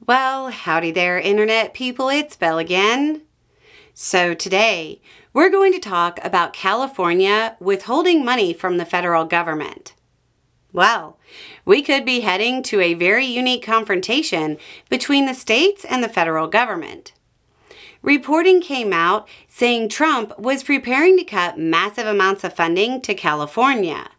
Well, howdy there, Internet people. It's Belle again. So today, we're going to talk about California withholding money from the federal government. Well, we could be heading to a very unique confrontation between the states and the federal government. Reporting came out saying Trump was preparing to cut massive amounts of funding to California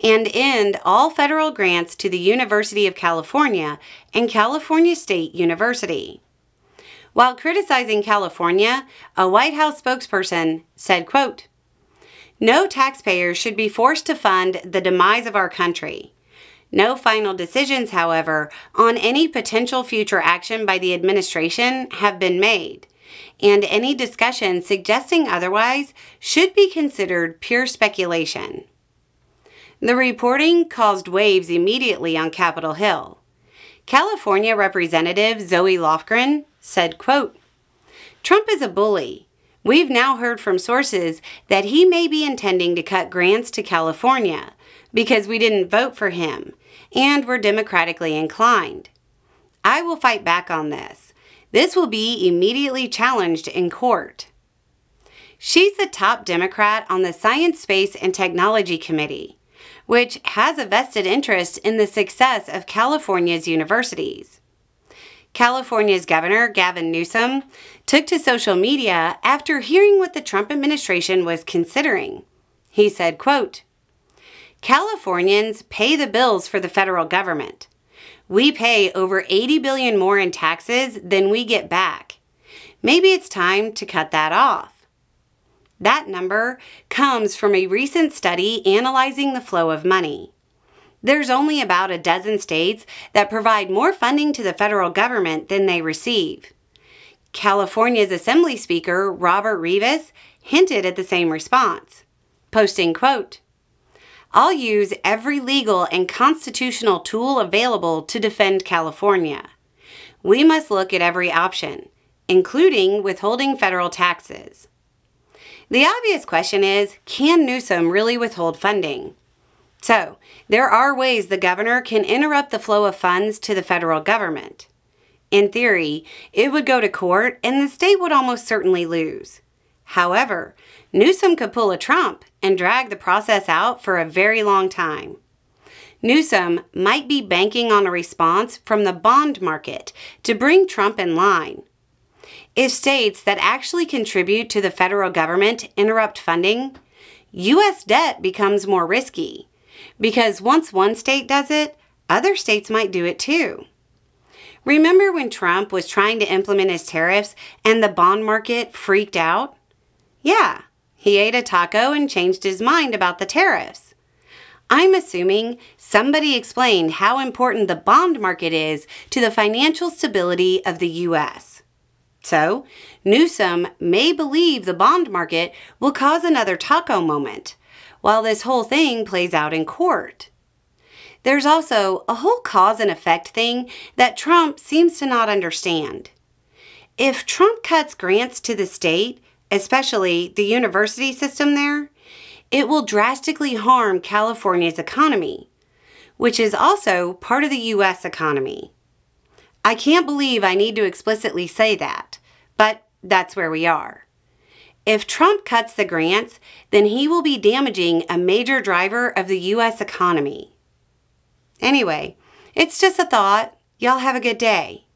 and end all federal grants to the University of California and California State University. While criticizing California, a White House spokesperson said, quote, "No taxpayer should be forced to fund the demise of our country. No final decisions, however, on any potential future action by the administration have been made, and any discussion suggesting otherwise should be considered pure speculation." The reporting caused waves immediately on Capitol Hill. California Representative Zoe Lofgren said, quote, "Trump is a bully. We've now heard from sources that he may be intending to cut grants to California because we didn't vote for him and we're democratically inclined. I will fight back on this. This will be immediately challenged in court." She's the top Democrat on the Science, Space, and Technology Committee, which has a vested interest in the success of California's universities. California's Governor Gavin Newsom took to social media after hearing what the Trump administration was considering. He said, quote, "Californians pay the bills for the federal government. We pay over $80 billion more in taxes than we get back. Maybe it's time to cut that off." That number comes from a recent study analyzing the flow of money. There's only about a dozen states that provide more funding to the federal government than they receive. California's Assembly Speaker, Robert Rivas, hinted at the same response, posting, quote, "I'll use every legal and constitutional tool available to defend California. We must look at every option, including withholding federal taxes." The obvious question is, can Newsom really withhold funding? So, there are ways the governor can interrupt the flow of funds to the federal government. In theory, it would go to court and the state would almost certainly lose. However, Newsom could pull a Trump and drag the process out for a very long time. Newsom might be banking on a response from the bond market to bring Trump in line. If states that actually contribute to the federal government interrupt funding, U.S. debt becomes more risky, because once one state does it, other states might do it too. Remember when Trump was trying to implement his tariffs and the bond market freaked out? Yeah, he ate a taco and changed his mind about the tariffs. I'm assuming somebody explained how important the bond market is to the financial stability of the U.S. So, Newsom may believe the bond market will cause another taco moment, while this whole thing plays out in court. There's also a whole cause and effect thing that Trump seems to not understand. If Trump cuts grants to the state, especially the university system there, it will drastically harm California's economy, which is also part of the U.S. economy. I can't believe I need to explicitly say that, but that's where we are. If Trump cuts the grants, then he will be damaging a major driver of the U.S. economy. Anyway, it's just a thought. Y'all have a good day.